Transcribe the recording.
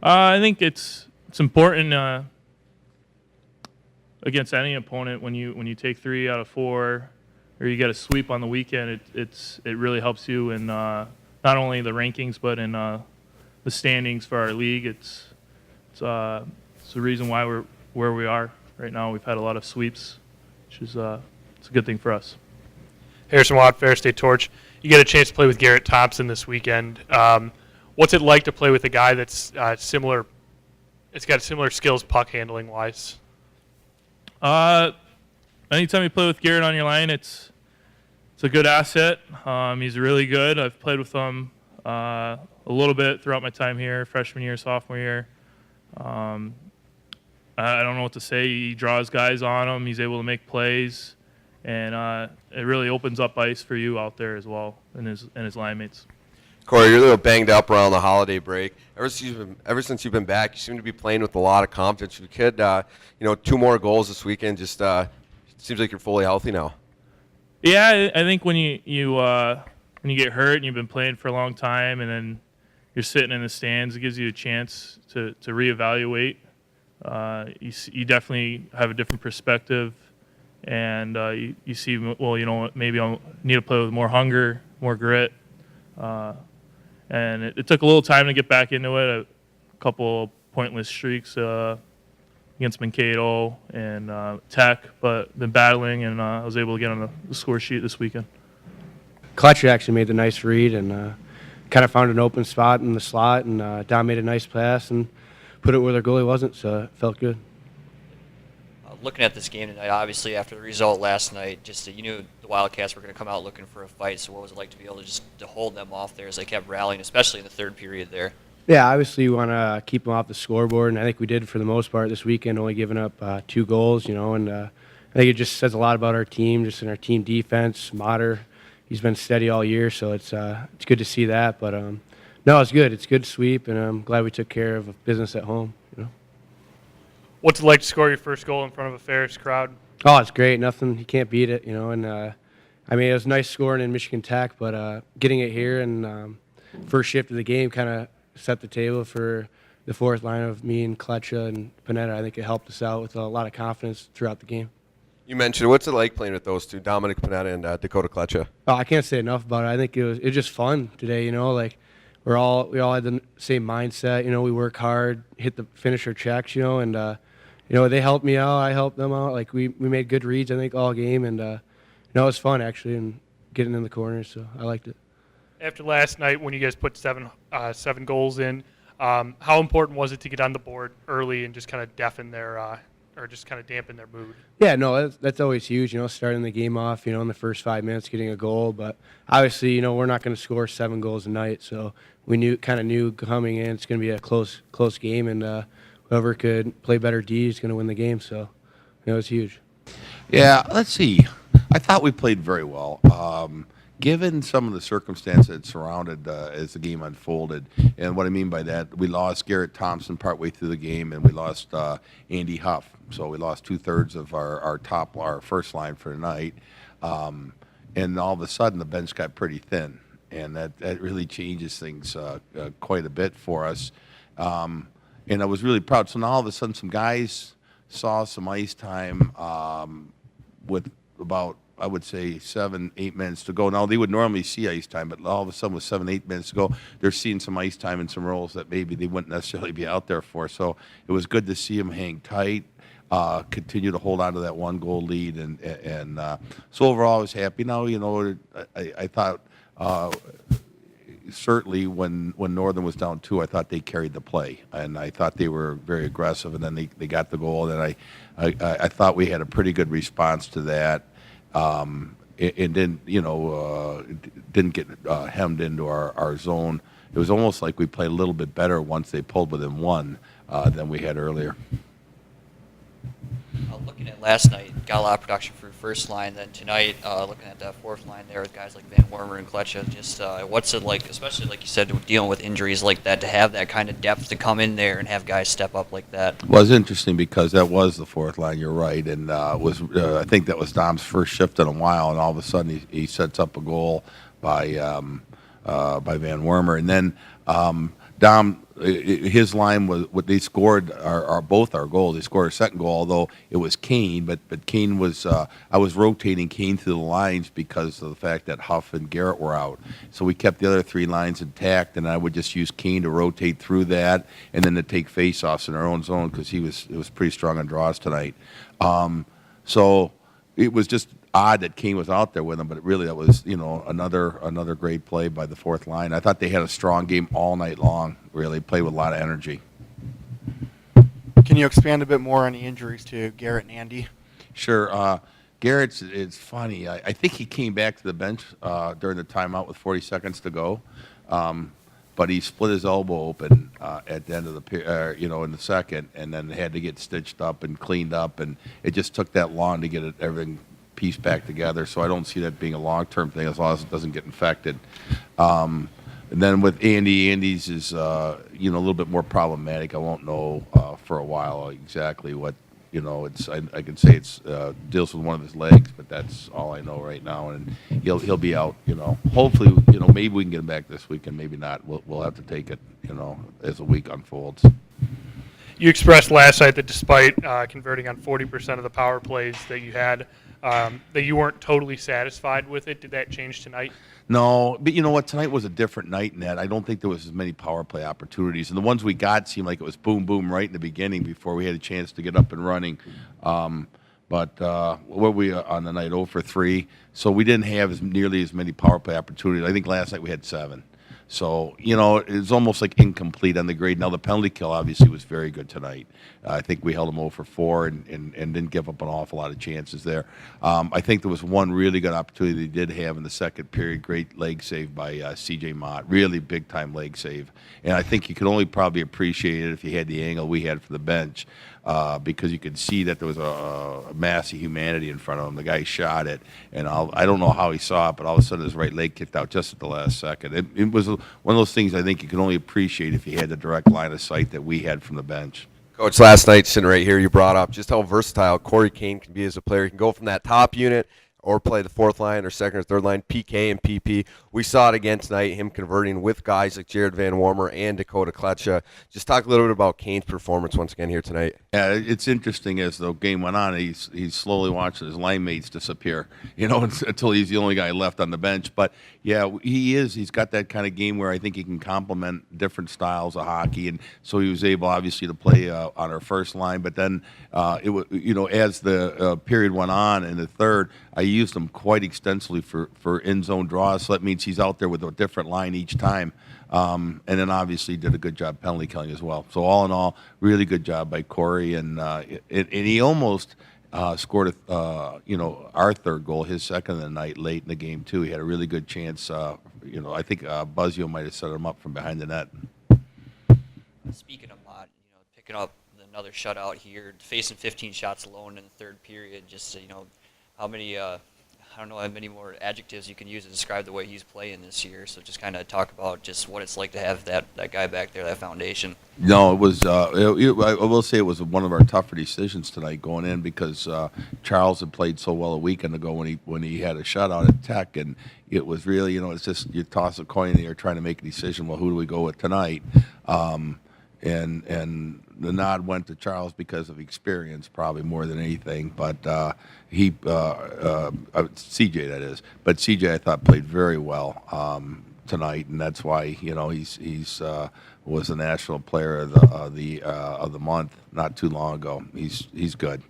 I think it's important against any opponent when you take 3 out of 4, or you get a sweep on the weekend. It really helps you in not only the rankings but in the standings for our league. It's the reason why we're where we are right now. We've had a lot of sweeps, which is it's a good thing for us. Harrison Watt, Ferris State Torch. You get a chance to play with Garrett Thompson this weekend. What's it like to play with a guy that's similar? It's got similar skills, puck handling wise. Anytime you play with Garrett on your line, it's a good asset. He's really good. I've played with him a little bit throughout my time here, freshman year, sophomore year. I don't know what to say. He draws guys on him. He's able to make plays, and it really opens up ice for you out there as well, and his line mates. Corey, you're a little banged up around the holiday break. Ever since you've been back, you seem to be playing with a lot of confidence. You could, 2 more goals this weekend. Just seems like you're fully healthy now. Yeah, I think when you get hurt and you've been playing for a long time, and then you're sitting in the stands, it gives you a chance to reevaluate. You definitely have a different perspective, and you see, well, maybe I need to play with more hunger, more grit. And it took a little time to get back into it. A couple pointless streaks against Mankato and Tech, but been battling, and I was able to get on the score sheet this weekend. Clutch actually made the nice read and kind of found an open spot in the slot, and Don made a nice pass and put it where their goalie wasn't, so it felt good. Looking at this game tonight, obviously after the result last night, just you knew the Wildcats were going to come out looking for a fight. So what was it like to be able to hold them off there as they kept rallying, especially in the third period there? Yeah, obviously you want to keep them off the scoreboard, and I think we did for the most part this weekend, only giving up 2 goals, and I think it just says a lot about our team, just in our team defense. Mater, he's been steady all year, so it's good to see that. But no, it's good. It's good to sweep, and I'm glad we took care of business at home. What's it like to score your first goal in front of a Ferris crowd? Oh, it's great. Nothing, you can't beat it, and I mean, it was nice scoring in Michigan Tech, but getting it here and first shift of the game kind of set the table for the fourth line of me and Kletcha and Panetta. I think it helped us out with a lot of confidence throughout the game. You mentioned, what's it like playing with those two, Dominic Panetta and Dakota Kletcha? Oh, I can't say enough about it. I think it was just fun today, like we all had the same mindset, we work hard, finish our checks, and they helped me out, I helped them out. Like we made good reads, I think, all game, and it was fun actually, and getting in the corners, so I liked it. After last night, when you guys put seven goals in, how important was it to get on the board early and just kind of dampen their mood? Yeah, no, that's always huge. Starting the game off, in the first 5 minutes, getting a goal. But obviously, we're not going to score 7 goals a night, so we knew coming in it's going to be a close game, and whoever could play better D is going to win the game. So, it was huge. Yeah, let's see. I thought we played very well. Given some of the circumstances that surrounded as the game unfolded, and what I mean by that, we lost Garrett Thompson partway through the game, and we lost Andy Huff. So we lost 2/3 of our first line for the night. And all of a sudden, the bench got pretty thin, and that really changes things quite a bit for us. And I was really proud. So now all of a sudden, some guys saw some ice time with about, I would say, 7-8 minutes to go. Now, they would normally see ice time, but all of a sudden with 7-8 minutes to go, they're seeing some ice time and some roles that maybe they wouldn't necessarily be out there for. So it was good to see them hang tight, continue to hold on to that 1-goal lead. And so overall, I was happy. Now, I thought certainly when Northern was down 2, I thought they carried the play. And I thought they were very aggressive, and then they got the goal. And I thought we had a pretty good response to that. And then, didn't get hemmed into our zone. It was almost like we played a little bit better once they pulled within 1 than we had earlier. Looking at last night, got a lot of production for first line. Then tonight, looking at that fourth line there with guys like Van Wormer and Kletcha, just what's it like, especially like you said, dealing with injuries like that, to have that kind of depth to come in there and have guys step up like that? Well, it's interesting because that was the fourth line. You're right, and I think that was Dom's first shift in a while, and all of a sudden he sets up a goal by Van Wormer, and then Dom, his line was what they scored are both our goals. They scored a second goal, although it was Kane, but Kane was I was rotating Kane through the lines because of the fact that Huff and Garrett were out. So we kept the other three lines intact, and I would just use Kane to rotate through that, and then to take faceoffs in our own zone because it was pretty strong on draws tonight. So it was just odd that Kane was out there with him, but really that was another great play by the fourth line. I thought they had a strong game all night long. Really played with a lot of energy. Can you expand a bit more on the injuries to Garrett and Andy? Sure. It's funny. I think he came back to the bench during the timeout with 40 seconds to go, but he split his elbow open at the end of the in the second, and then had to get stitched up and cleaned up, and it just took that long to get everything pieced back together. So I don't see that being a long-term thing as long as it doesn't get infected. And then with Andy's is a little bit more problematic. I won't know for a while exactly what it's. I can say it's deals with one of his legs, but that's all I know right now. And he'll be out. Hopefully maybe we can get him back this week, and maybe not. We'll have to take it as the week unfolds. You expressed last night that despite converting on 40% of the power plays that you had, that you weren't totally satisfied with it. Did that change tonight? No, but you know what? Tonight was a different night in that I don't think there was as many power play opportunities, and the ones we got seemed like it was boom, boom right in the beginning before we had a chance to get up and running. But what were we on the night? 0 for 3, so we didn't have nearly as many power play opportunities. I think last night we had 7. So, it's almost like incomplete on the grade. Now, the penalty kill obviously was very good tonight. I think we held them 0 for 4 and didn't give up an awful lot of chances there. I think there was one really good opportunity they did have in the second period. Great leg save by C.J. Mott. Really big-time leg save. And I think you could only probably appreciate it if you had the angle we had for the bench. Because you could see that there was a mass of humanity in front of him. The guy shot it, and I don't know how he saw it, but all of a sudden his right leg kicked out just at the last second. It was one of those things I think you can only appreciate if you had the direct line of sight that we had from the bench. Coach, last night, sitting right here, you brought up just how versatile Corey Kane can be as a player. He can go from that top unit or play the fourth line or second or third line, PK and PP. We saw it again tonight, him converting with guys like Jared Van Warmer and Dakota Kletcha. Just talk a little bit about Kane's performance once again here tonight. Yeah, it's interesting as the game went on, he's slowly watching his line mates disappear, until he's the only guy left on the bench. But, yeah, he's got that kind of game where I think he can complement different styles of hockey. And so he was able, obviously, to play on our first line. But then, as the period went on in the third, I used him quite extensively for in-zone draws, so that means he's out there with a different line each time. And then obviously did a good job penalty killing as well. So all in all, really good job by Corey, and he almost scored our third goal, his second of the night, late in the game too. He had a really good chance. I think Buzzio might have set him up from behind the net. Speaking of Mott, picking up another shutout here, facing 15 shots alone in the third period, just how many I don't know how many more adjectives you can use to describe the way he's playing this year. So just kind of talk about just what it's like to have that guy back there, that foundation. No, it was. I will say it was one of our tougher decisions tonight going in because Charles had played so well a weekend ago when he had a shutout at Tech, and it was really it's just you toss a coin in the air trying to make a decision. Well, who do we go with tonight? And the nod went to Charles because of experience, probably more than anything. But CJ, that is. But CJ, I thought, played very well tonight, and that's why he's was the national player of the month not too long ago. He's good.